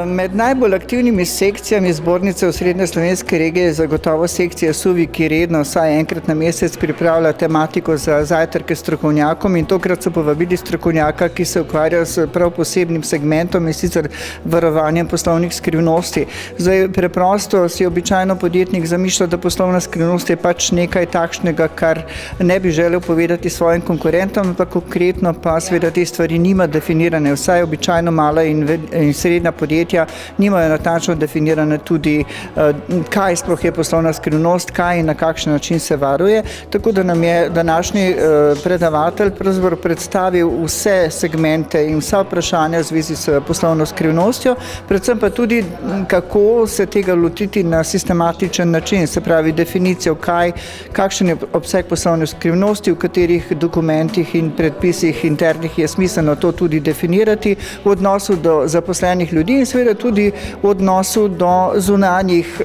Med najbolj aktivnimi sekcijami zbornice Osrednje slovenske regije je zagotovo sekcija SUVI, ki redno vsaj enkrat na mesec pripravlja tematiko za zajtrke strokovnjakom, in tokrat so povabili strokovnjaka, ki se ukvarja s prav posebnim segmentom, in sicer varovanjem poslovnih skrivnosti. Zdaj, preprosto si običajno podjetnik zamišlja, da poslovna skrivnost je pač nekaj takšnega, kar ne bi želel povedati svojim konkurentom, ampak konkretno pa seveda te stvari nima definirane. Vsaj običajno mala in srednja podjetja nimajo natančno definirane tudi, kaj sploh je poslovna skrivnost, kaj in na kakšen način se varuje. Tako da nam je današnji predavatelj pravzaprav predstavil vse segmente in vsa vprašanja v zvezi s poslovno skrivnostjo, predvsem pa tudi, kako se tega lotiti na sistematičen način, se pravi definicijo, kakšen je obseg poslovne skrivnosti, v katerih dokumentih in predpisih internih je smiselno to tudi definirati v odnosu do zaposlenih ljudi in seveda tudi v odnosu do zunanjih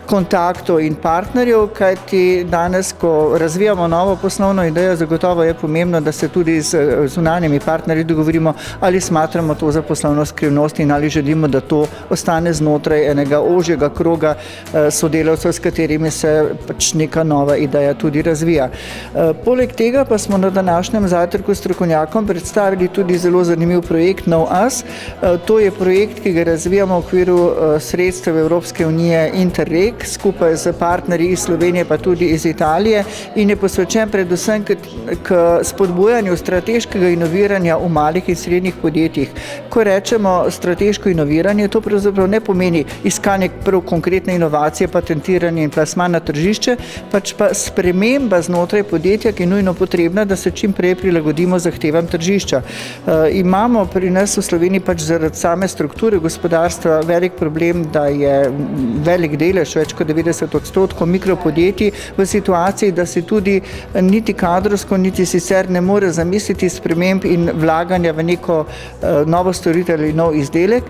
kontaktov in partnerjev, kajti danes, ko razvijamo novo poslovno idejo, zagotovo je pomembno, da se tudi z zunanjimi partnerji dogovorimo, ali smatramo to za poslovno skrivnost in ali želimo, da to ostane znotraj enega ožjega kroga sodelavcev, s katerimi se pač neka nova ideja tudi razvija. Poleg tega pa smo na današnjem zajtrku strokovnjakom predstavili tudi zelo zanimiv projekt NowUs. To je projekt, ki ga razvijamo v okviru sredstev Evropske unije Interreg, skupaj z partnerji iz Slovenije pa tudi iz Italije, in je posvečen predvsem k spodbujanju strateškega inoviranja v malih in srednjih podjetjih. Ko rečemo strateško inoviranje, to pravzaprav ne pomeni iskanje prav konkretne inovacije, patentiranje in plasman na tržišče, pač pa sprememba znotraj podjetja, ki je nujno potrebna, da se čim prej prilagodimo zahtevam tržišča. Imamo pri nas v Sloveniji pač zaradi same strukture gospodarstva velik problem, da je velik delež, več kot 90% mikropodjetij v situaciji, da si tudi niti kadrovsko, niti sicer ne more zamisliti sprememb in vlaganja v neko novo storitev ali nov izdelek.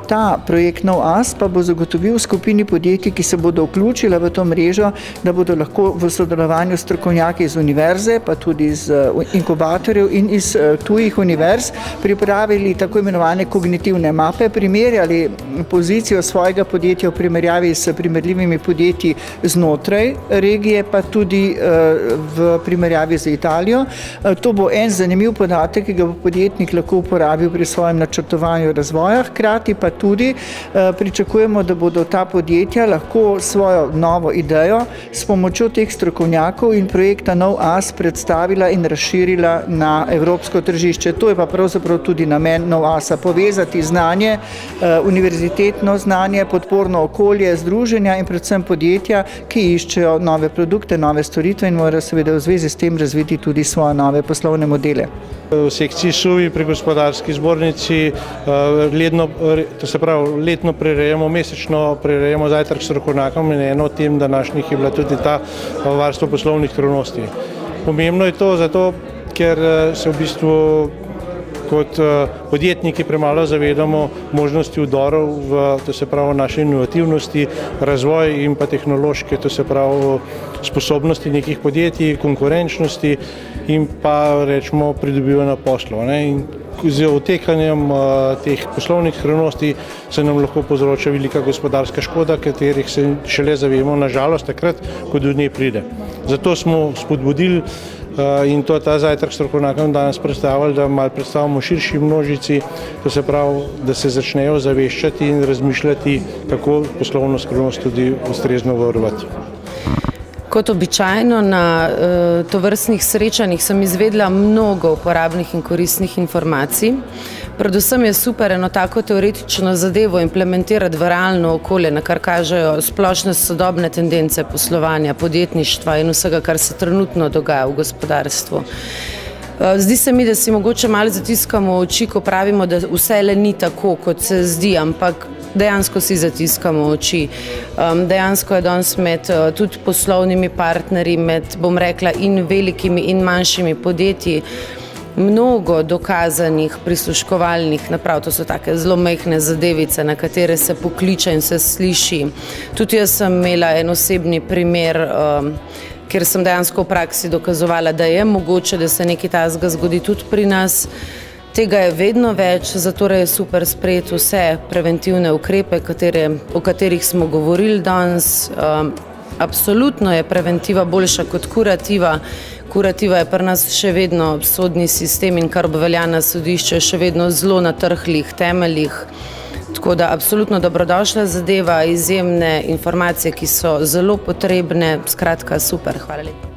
Ta projekt NowUs pa bo zagotovil skupini podjetij, ki se bodo vključila v to mrežo, da bodo lahko v sodelovanju s strokovnjaki iz univerze, pa tudi iz inkubatorjev in iz tujih univerz pripravili tako imenovane kognitivne mape, primerjali pozicijo svojega podjetja v primerjavi s primerljivimi podjetji znotraj regije, pa tudi v primerjavi z Italijo. To bo en zanimiv podatek, ki ga bo podjetnik lahko uporabil pri svojem načrtovanju razvoja, hkrati pa tudi pričakujemo, da bodo ta podjetja lahko svojo novo idejo s pomočjo teh strokovnjakov in projekta NowUs predstavila in razširila na evropsko tržišče. To je pa pravzaprav tudi namen NowUsa, povezati znanje, univerzitetno znanje, podporno okolje, združenja in predvsem podjetja, ki iščejo nove produkte, nove storitve in morajo seveda v zvezi s tem razviti tudi svoje nove poslovne modele. V sekciji SUVI pri gospodarski zbornici letno prirejamo, mesečno prirejamo zajtrk strokovnjakom, in eno od tem današnjih je bila tudi ta varstvo poslovnih skrivnosti. Pomembno je to zato, ker se v bistvu kot podjetniki premalo zavedamo možnosti vdorov v naše inovativnosti, razvoj in pa tehnološke, sposobnosti nekih podjetij, konkurenčnosti in pa rečemo pridobivanja poslov. In z otekanjem teh poslovnih skrivnosti se nam lahko povzroča velika gospodarska škoda, katerih se šele zavemo nažalost takrat, ko do nje pride. Zato smo spodbudili in to ta zajtrk strokovnjakom danes predstavili, da malo predstavimo širši množici, da se začnejo zaveščati in razmišljati, kako poslovno skrivnost tudi ustrezno varovati. Kot običajno na tovrstnih srečanjih sem izvedla mnogo uporabnih in koristnih informacij. Predvsem je super eno tako teoretično zadevo implementirati v realno okolje, na kar kažejo splošne sodobne tendence poslovanja, podjetništva in vsega, kar se trenutno dogaja v gospodarstvu. Zdi se mi, da si mogoče malo zatiskamo oči, ko pravimo, da vse le ni tako, kot se zdi, ampak dejansko si zatiskamo oči. Dejansko je danes med tudi poslovnimi partnerji, med, bom rekla, in velikimi in manjšimi podjetji mnogo dokazanih prisluškovalnih naprav. To so take zelo majhne zadevice, na katere se pokliče in se sliši. Tudi jaz sem imela en osebni primer, kjer sem dejansko v praksi dokazovala, da je mogoče, da se nekaj takega zgodi tudi pri nas. Tega je vedno več, zato je super sprejeti vse preventivne ukrepe, o katerih smo govorili danes. Absolutno je preventiva boljša kot kurativa. Kurativa je pri nas še vedno sodni sistem in kar velja na sodišču, je še vedno zelo na trhlih temeljih. Tako da absolutno dobrodošla zadeva, izjemne informacije, ki so zelo potrebne. Skratka, super, hvala lepa.